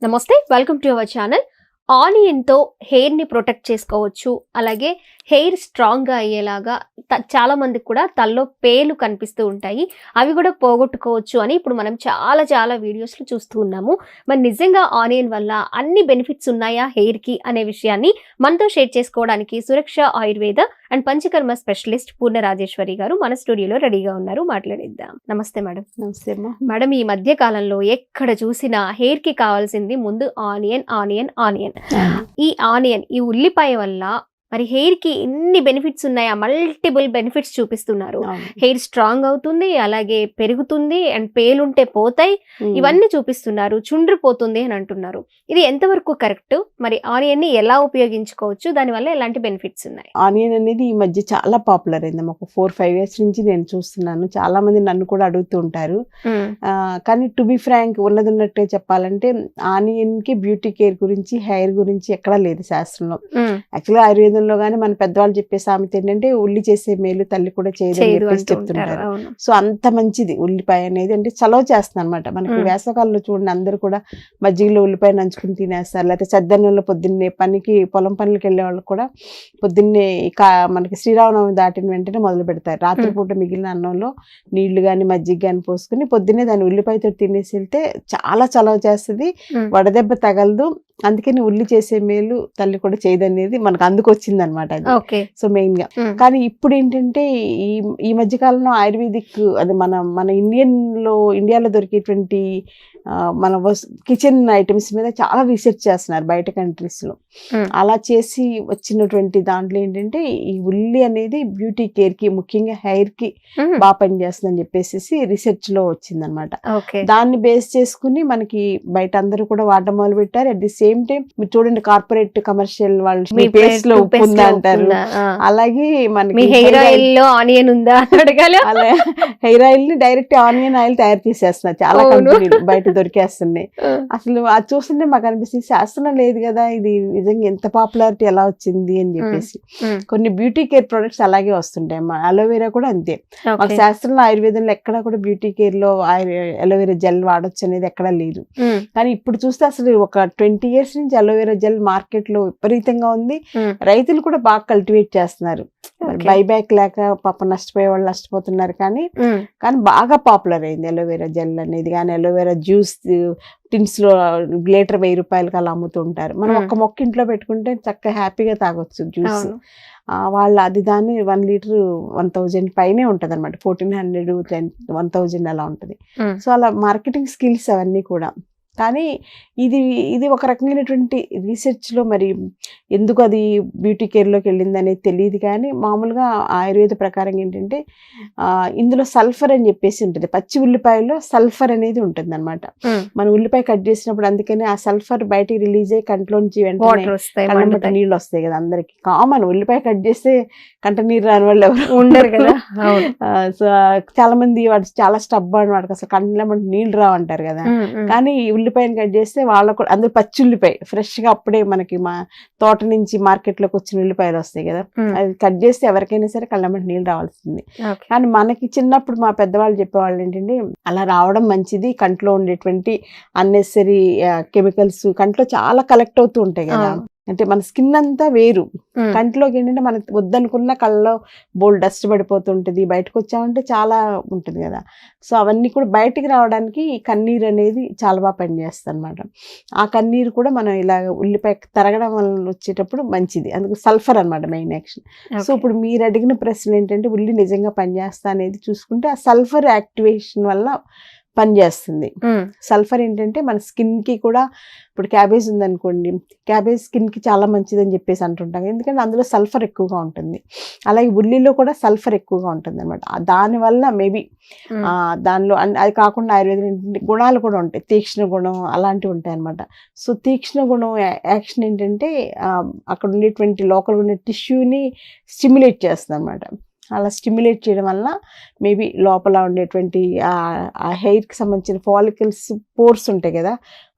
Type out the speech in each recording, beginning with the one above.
నమస్తే, welcome to our channel. ఆనియన్తో హెయిర్ని protect చేసుకోవచ్చు. అలాగే హెయిర్ స్ట్రాంగ్గా అయ్యేలాగా చాలా మందికి కూడా తలలో పేలు కనిపిస్తూ ఉంటాయి, అవి కూడా పోగొట్టుకోవచ్చు అని ఇప్పుడు మనం చాలా వీడియోస్లో చూస్తూ ఉన్నాము. మరి నిజంగా ఆనియన్ వల్ల అన్ని బెనిఫిట్స్ ఉన్నాయా హెయిర్కి అనే విషయాన్ని మనతో షేర్ చేసుకోవడానికి సురక్ష ఆయుర్వేద అండ్ పంచకర్మ స్పెషలిస్ట్ పూర్ణ రాజేశ్వరి గారు మన స్టూడియోలో రెడీగా ఉన్నారు. మాట్లాడిద్దాం. నమస్తే మేడం. నమస్తే అమ్మా. మేడం, ఈ మధ్య కాలంలో ఎక్కడ చూసినా హెయిర్ కి కావాల్సింది ముందు ఆనియన్ ఆనియన్ ఆనియన్. ఈ ఆనియన్, ఈ ఉల్లిపాయ వల్ల మరి హెయిర్ కి ఇన్ని బెనిఫిట్స్ ఉన్నాయా? మల్టిపుల్ బెనిఫిట్స్ చూపిస్తున్నారు. హెయిర్ స్ట్రాంగ్ అవుతుంది, అలాగే పెరుగుతుంది, అండ్ పేలుంటే పోతాయి, ఇవన్నీ చూపిస్తున్నారు. చుండ్రు పోతుంది అని అంటున్నారు. ఇది ఎంతవరకు కరెక్ట్? మరి ఆనియన్ ని ఎలా ఉపయోగించుకోవచ్చు? దానివల్ల ఎలాంటి బెనిఫిట్స్ ఉన్నాయి? ఆనియన్ అనేది ఈ మధ్య చాలా పాపులర్ అయింది. ఒక 4-5 years నుంచి నేను చూస్తున్నాను. చాలా మంది నన్ను కూడా అడుగుతూ ఉంటారు. కానీ టు బి ఫ్రాంక్, ఉన్నట్టే చెప్పాలంటే ఆనియన్ కి బ్యూటీ కేర్ గురించి, హెయిర్ గురించి ఎక్కడా లేదు శాస్త్రంలో. యాక్చువల్గా ఆయుర్వేదంలో కానీ మన పెద్దవాళ్ళు చెప్పే సామెత ఏంటంటే ఉల్లి చేసే మేలు తల్లి కూడా చేయదు అని చెప్పేసి చెప్తుంటారు. సో అంత మంచిది ఉల్లిపాయ అనేది. అంటే చలవ చేస్తుంది అనమాట. మనకి వేసవకాలంలో చూడండి, అందరూ కూడా మజ్జిగలో ఉల్లిపాయ నంచుకుని తినేస్తారు. లేకపోతే చద్దన్నంలో పొద్దున్నే పొలం పనులకు వెళ్ళే వాళ్ళు కూడా పొద్దున్నే మనకి శ్రీరామనవమి దాటిన వెంటనే మొదలు పెడతారు. రాత్రిపూట మిగిలిన అన్నంలో నీళ్లు కానీ మజ్జిగ కానీ పోసుకుని పొద్దున్నే దాన్ని ఉల్లిపాయతో తినేసి వెళ్తే చాలా చలవ చేస్తుంది, వడదెబ్బ తగలదు. అందుకని ఉల్లి చేసే మేలు తల్లి కూడా చేయదనేది మనకు అందుకు వచ్చింది అనమాట. అది సో మెయిన్ గా. కానీ ఇప్పుడు ఏంటంటే ఈ మధ్య కాలంలో ఆయుర్వేదిక్, అది మన ఇండియాలో దొరికేటువంటి మన కిచెన్ ఐటమ్స్ మీద చాలా రీసెర్చ్ చేస్తున్నారు బయట కంట్రీస్ లో. అలా చేసి వచ్చినటువంటి దాంట్లో ఏంటంటే ఈ ఉల్లి అనేది బ్యూటీ కేర్ కి, ముఖ్యంగా హెయిర్ కి బాగా పనిచేస్తుంది అని చెప్పేసి రీసెర్చ్ లో వచ్చింది అనమాట. దాన్ని బేస్ చేసుకుని మనకి బయట అందరూ కూడా వాడడం మొదలు పెట్టారు. అట్ ది సేమ్ టైం మీరు చూడండి, కార్పొరేట్ కమర్షియల్ వాళ్ళు పేస్ట్ లో ఉప్పు ఉందా అంటారు. అలాగే మనకి హెయిర్ ఆయిల్ లో ఆనియన్ ఉందా అలా హెయిర్ ఆయిల్ ని డైరెక్ట్ ఆనియన్ ఆయిల్ తయారు చేసేస్తున్నారు చాలా కంపెనీలు, బయట దొరికేస్తున్నాయి. అసలు అది చూస్తుంటే మాకు అనిపిస్తుంది, శాస్త్రం లేదు కదా, ఇది నిజంగా ఎంత పాపులారిటీ ఎలా వచ్చింది అని చెప్పేసి. కొన్ని బ్యూటీ కేర్ ప్రొడక్ట్స్ అలాగే వస్తుంటాయి. అలోవెరా కూడా అంతే. మాకు శాస్త్రంలో ఆయుర్వేదంలో ఎక్కడా కూడా బ్యూటీ కేర్ లో అలోవెరా జెల్ వాడొచ్చు అనేది ఎక్కడా లేదు. కానీ ఇప్పుడు చూస్తే అసలు ఒక 20 years నుంచి అలోవెరా జెల్ మార్కెట్ లో విపరీతంగా ఉంది. రైతులు కూడా బాగా కల్టివేట్ చేస్తున్నారు. బైబ్యాక్ లేక పాప నష్టపోయే వాళ్ళు నష్టపోతున్నారు. కానీ బాగా పాపులర్ అయింది అలోవెరా జెల్ అనేది. కానీ అలోవెరా జ్యూస్ టిన్స్ లో లీటర్ 1000 రూపాయలకి అలా అమ్ముతుంటారు. మనం ఒక్క మొక్క ఇంట్లో పెట్టుకుంటే చక్కగా హ్యాపీగా తాగొచ్చు జ్యూస్. వాళ్ళు అది దాన్ని 1 liter 1000 పైనే ఉంటుంది అనమాట. 1400, 1000 అలా ఉంటుంది. సో అలా మార్కెటింగ్ స్కిల్స్ అవన్నీ కూడా. కానీ ఇది ఒక రకమైనటువంటి రీసెర్చ్లో మరి ఎందుకు అది బ్యూటీ కేర్లోకి వెళ్ళింది అనేది తెలియదు. కానీ మామూలుగా ఆయుర్వేద ప్రకారం ఏంటంటే ఇందులో సల్ఫర్ అని చెప్పేసి ఉంటుంది. పచ్చి ఉల్లిపాయలో సల్ఫర్ అనేది ఉంటుంది అనమాట. మనం ఉల్లిపాయ కట్ చేసినప్పుడు అందుకని ఆ సల్ఫర్ బయటికి రిలీజ్ అయ్యి కంట్లోంచి వెంటనే కళ్ళ నీళ్ళు వస్తాయి కదా. అందరికి కామన్, ఉల్లిపాయ కట్ చేస్తే కంట నీరు రాని వాళ్ళు ఎవరు ఉండరు కదా. సో చాలా మంది వాడు చాలా స్టబ్ అని, వాడికి అసలు కంట్లో నీళ్ళు రావంటారు కదా. కానీ ఉల్లిపాయను కట్ చేస్తే వాళ్ళకు కూడా, అందరూ పచ్చి ఉల్లిపాయ ఫ్రెష్ గా అప్పుడే మనకి మా తోట నుంచి మార్కెట్ లోకి వచ్చిన ఉల్లిపాయలు వస్తాయి కదా, అది కట్ చేస్తే ఎవరికైనా సరే కళ్ళ నీళ్ళు రావాల్సింది. కానీ మనకి చిన్నప్పుడు మా పెద్దవాళ్ళు చెప్పేవాళ్ళు ఏంటంటే అలా రావడం మంచిది, కంట్లో ఉండేటువంటి అన్నెసరీ కెమికల్స్ కంట్లో చాలా కలెక్ట్ అవుతూ ఉంటాయి కదా. అంటే మన స్కిన్ అంతా వేరు, కంట్లోకి ఏంటంటే మనకు వద్దనుకున్న కళ్ళలో బోల్డ్ డస్ట్ పడిపోతుంటుంది, బయటకు వచ్చామంటే చాలా ఉంటుంది కదా. సో అవన్నీ కూడా బయటికి రావడానికి ఈ కన్నీరు అనేది చాలా బాగా పనిచేస్తుంది అనమాట. ఆ కన్నీరు కూడా మనం ఇలా ఉల్లిపాయ తరగడం వల్ల వచ్చేటప్పుడు మంచిది. అందుకు సల్ఫర్ అనమాట మెయిన్ యాక్షన్. సో ఇప్పుడు మీరు అడిగిన ప్రశ్న ఏంటంటే ఉల్లి నిజంగా పనిచేస్తా అనేది చూసుకుంటే, ఆ సల్ఫర్ యాక్టివేషన్ వల్ల పనిచేస్తుంది. సల్ఫర్ ఏంటంటే మన స్కిన్ కి కూడా, ఇప్పుడు క్యాబేజ్ ఉందనుకోండి, క్యాబేజ్ స్కిన్ కి చాలా మంచిది అని చెప్పేసి అంటుంటాం, ఎందుకంటే అందులో సల్ఫర్ ఎక్కువగా ఉంటుంది. అలాగే ఉల్లిలో కూడా సల్ఫర్ ఎక్కువగా ఉంటుంది అనమాట. దానివల్ల మేబీ దానిలో అది కాకుండా ఆయుర్వేదం ఏంటంటే గుణాలు కూడా ఉంటాయి, తీక్ష్ణ గుణం అలాంటివి ఉంటాయి అనమాట. సో తీక్ష్ణ గుణం యాక్షన్ ఏంటంటే అక్కడ ఉండేటువంటి లోకల్ ఉండే టిష్యూని స్టిమ్యులేట్ చేస్తుంది అనమాట. అలా స్టిమ్యులేట్ చేయడం వల్ల మేబీ లోపల ఉండేటువంటి ఆ హెయిర్కి సంబంధించిన ఫాలికల్స్ పోర్స్ ఉంటాయి కదా,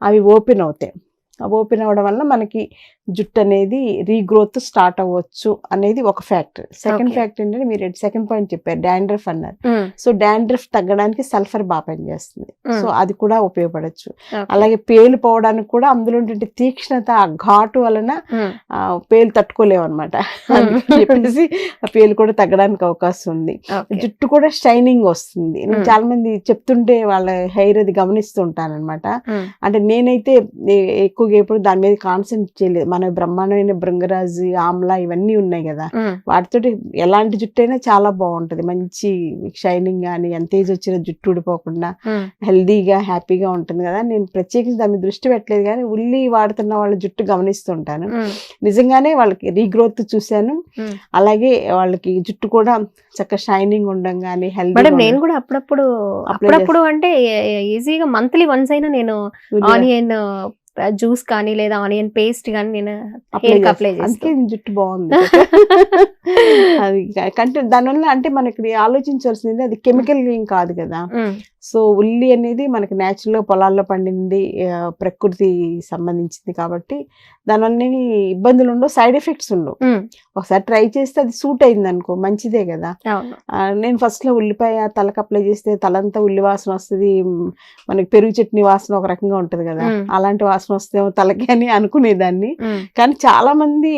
అవి ఓపెన్ అవుతాయి. ఓపెన్ అవ్వడం వల్ల మనకి జుట్టు అనేది రీగ్రోత్ స్టార్ట్ అవ్వచ్చు అనేది ఒక ఫ్యాక్టర్. Second Okay. ఫ్యాక్టర్ ఏంటంటే మీరు సెకండ్ పాయింట్ చెప్పారు డాండ్రఫ్ అన్నారు. ఉమ్, సో డాండ్రఫ్ తగ్గడానికి సల్ఫర్ బాగా పనిచేస్తుంది. సో ఉమ్, అది కూడా ఉపయోగపడచ్చు. okay. అలాగే పేలు పోవడానికి కూడా అందులో ఉండే తీక్ష్ణత, ఆ ఘాటు వలన ఉమ్, పేలు తట్టుకోలేవు అనమాట. అందుకని చెప్పేసి ఆ పేలు కూడా తగ్గడానికి అవకాశం ఉంది. okay. జుట్టు కూడా షైనింగ్ వస్తుంది. నేను Hmm. చాలా మంది చెప్తుంటే వాళ్ళ హెయిర్ అది గమనిస్తూ ఉంటాను అనమాట. ఉమ్, అంటే నేనైతే ఎక్కువగా ఎప్పుడు దాని మీద కాన్సన్ట్రేట్ చేయలేదు. మన బ్రహ్మాండమైన భృంగరాజు, ఆమ్లా ఇవన్నీ ఉన్నాయి కదా, ఉమ్, వాటితోటి ఎలాంటి జుట్టు అయినా చాలా బాగుంటది. మంచి షైనింగ్ కానీ, ఎంత ఏజ్ వచ్చిన జుట్టు ఊడిపోకుండా ఉమ్, హెల్దీగా హ్యాపీగా ఉంటుంది కదా. నేను ప్రత్యేకించి దాని మీద దృష్టి పెట్టలేదు, కానీ ఉల్లి వాడుతున్న వాళ్ళ జుట్టు గమనిస్తుంటాను. ఉమ్, నిజంగానే వాళ్ళకి రీగ్రోత్ చూశాను. ఉమ్. అలాగే వాళ్ళకి జుట్టు కూడా చక్కగా షైనింగ్ ఉండడం కానీ, మేడం హెల్దీ నేను కూడా అప్పుడప్పుడు అంటే ఈజీగా మంత్లీ వన్స్ అయినా నేను ఆనియన్ జ్యూస్ కానీ లేదా ఆనియన్ పేస్ట్ కానీ నేను హెయిర్ అప్లై అందుకే చేస్తాను. జుట్టు బాగుంది. అది కంటే దానివల్ల అంటే మనకి ఆలోచించాల్సింది అది కెమికల్ ఏం కాదు కదా. సో ఉల్లి అనేది మనకి న్యాచురల్ గా పొలాల్లో పండింది, ప్రకృతి సంబంధించింది కాబట్టి దానివల్ల ఇబ్బందులు ఉండవు, సైడ్ ఎఫెక్ట్స్ ఉండవు. ఒకసారి ట్రై చేస్తే అది సూట్ అయింది అనుకో, మంచిదే కదా. అవును. నేను ఫస్ట్ లో ఉల్లిపాయ తలకు అప్లై చేస్తే తలంతా ఉల్లి వాసన వస్తుంది, మనకి పెరుగు చట్నీ వాసన ఒక రకంగా ఉంటది కదా, అలాంటి వాసన వస్తేమో తలకి అని అనుకునేదాన్ని. కానీ చాలా మంది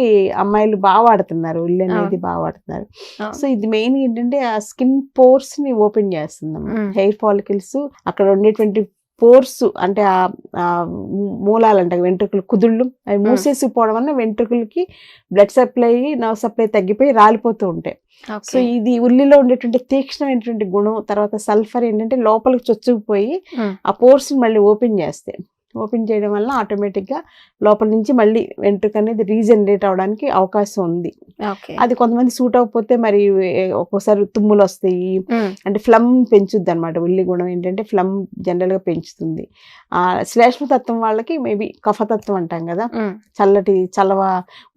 అమ్మాయిలు బాగా వాడుతున్నారు ఉల్లి అనేది, బాగా వాడుతున్నారు. సో ఇది మెయిన్ ఏంటంటే ఆ స్కిన్ పోర్స్ ని ఓపెన్ చేస్తుంది, హెయిర్ ఫాలికల్స్ అక్కడ ఉండేటువంటి పోర్స్ అంటే ఆ మూలాలు అంటే వెంట్రుకలు కుదుళ్ళు అవి మూసేసిపోవడం వల్ల వెంట్రుకలకి బ్లడ్ సప్లై, నర్వ్ సప్లై తగ్గిపోయి రాలిపోతూ ఉంటాయి. సో ఇది ఉల్లిలో ఉండేటువంటి తీక్ష్ణమైనటువంటి గుణం, తర్వాత సల్ఫర్ ఏంటంటే లోపలికి చొచ్చుకుపోయి ఆ పోర్స్ ని మళ్ళీ ఓపెన్ చేస్తాయి. ఓపెన్ చేయడం వల్ల ఆటోమేటిక్గా లోపల నుంచి మళ్ళీ వెంట్రుక అనేది రీజనరేట్ అవడానికి అవకాశం ఉంది. అది కొంతమంది సూట్ అవ్వకపోతే మరి ఒక్కోసారి తుమ్ములు వస్తాయి, అంటే ఫ్లమ్ పెంచుద్ది అనమాట. ఉల్లి గుణం ఏంటంటే ఫ్లమ్ జనరల్ గా పెంచుతుంది. శ్లేష్మతత్వం వాళ్ళకి మేబీ కఫతత్వం అంటాం కదా, చల్లటి చలవ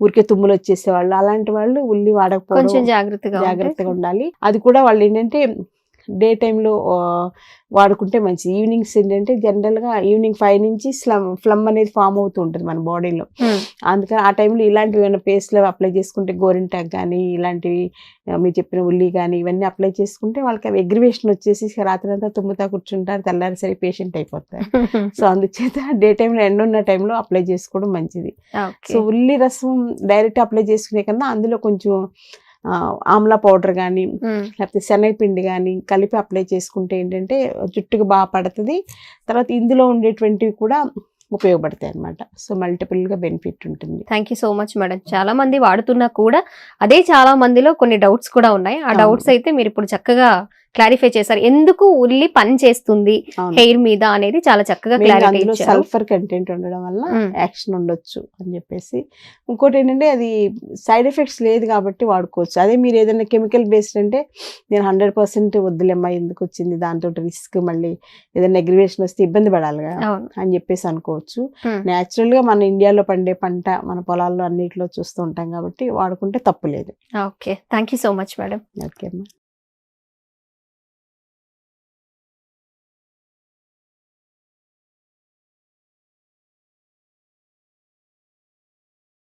ఊరికే తుమ్ములు వచ్చేసేవాళ్ళు, అలాంటి వాళ్ళు ఉల్లి వాడకపోవడం జాగ్రత్తగా ఉండాలి. అది కూడా వాళ్ళు ఏంటంటే డే టైంలో వాడుకుంటే మంచిది. ఈవినింగ్స్ ఏంటంటే జనరల్గా ఈవినింగ్ 5 నుంచి ఫ్లమ్ అనేది ఫామ్ అవుతూ ఉంటుంది మన బాడీలో. అందుకని ఆ టైంలో ఇలాంటివి ఏమైనా పేస్ట్లో అప్లై చేసుకుంటే, గోరింటాక్ కానీ ఇలాంటివి మీరు చెప్పిన ఉల్లి కానీ ఇవన్నీ అప్లై చేసుకుంటే వాళ్ళకి అవి ఎగ్రివేషన్ వచ్చేసి రాత్రి అంతా తుమ్ముతా కూర్చుంటారు, తెల్లారి సరే పేషెంట్ అయిపోతారు. సో అందుచేత డే టైంలో ఎండ ఉన్న టైంలో అప్లై చేసుకోవడం మంచిది. సో ఉల్లి రసం డైరెక్ట్ అప్లై చేసుకునే కన్నా అందులో కొంచెం ఆమ్లా పౌడర్ కానీ లేకపోతే శనగపిండి కానీ కలిపి అప్లై చేసుకుంటే ఏంటంటే జుట్టుకు బాగా పడుతుంది. తర్వాత ఇందులో ఉండేటువంటివి కూడా ఉపయోగపడతాయి అన్నమాట. సో మల్టిపుల్ గా బెనిఫిట్ ఉంటుంది. Thank you so much madam. చాలా మంది వాడుతున్నా కూడా అదే చాలా మందిలో కొన్ని డౌట్స్ కూడా ఉన్నాయి. ఆ డౌట్స్ అయితే మీరు ఇప్పుడు చక్కగా క్లారిఫై చేశారు. ఎందుకు ఉల్లి పని చేస్తుంది హెయిర్ మీద అనేది చాలా చక్కగా క్లారిటీ ఇచ్చారు. సల్ఫర్ కంటెంట్ ఉండడం వల్ల యాక్షన్ ఉండొచ్చు అని చెప్పేసి. ఇంకోటి ఏంటంటే అది సైడ్ ఎఫెక్ట్స్ లేదు కాబట్టి వాడుకోవచ్చు. అదే మీరు ఏదైనా కెమికల్ బేస్డ్ అంటే నేను 100% వద్దులేమ్మా, ఎందుకు వచ్చింది దాంతో రిస్క్, మళ్ళీ ఏదైనా అగ్రివేషన్ వస్తే ఇబ్బంది పడాలి కదా అని చెప్పేసి అనుకోవచ్చు. న్యాచురల్ గా మన ఇండియాలో పండే పంట మన పొలాల్లో అన్నిటిలో చూస్తూ ఉంటాం కాబట్టి వాడుకుంటే తప్పు లేదు. Okay, thank you so much madam. Okay అమ్మా.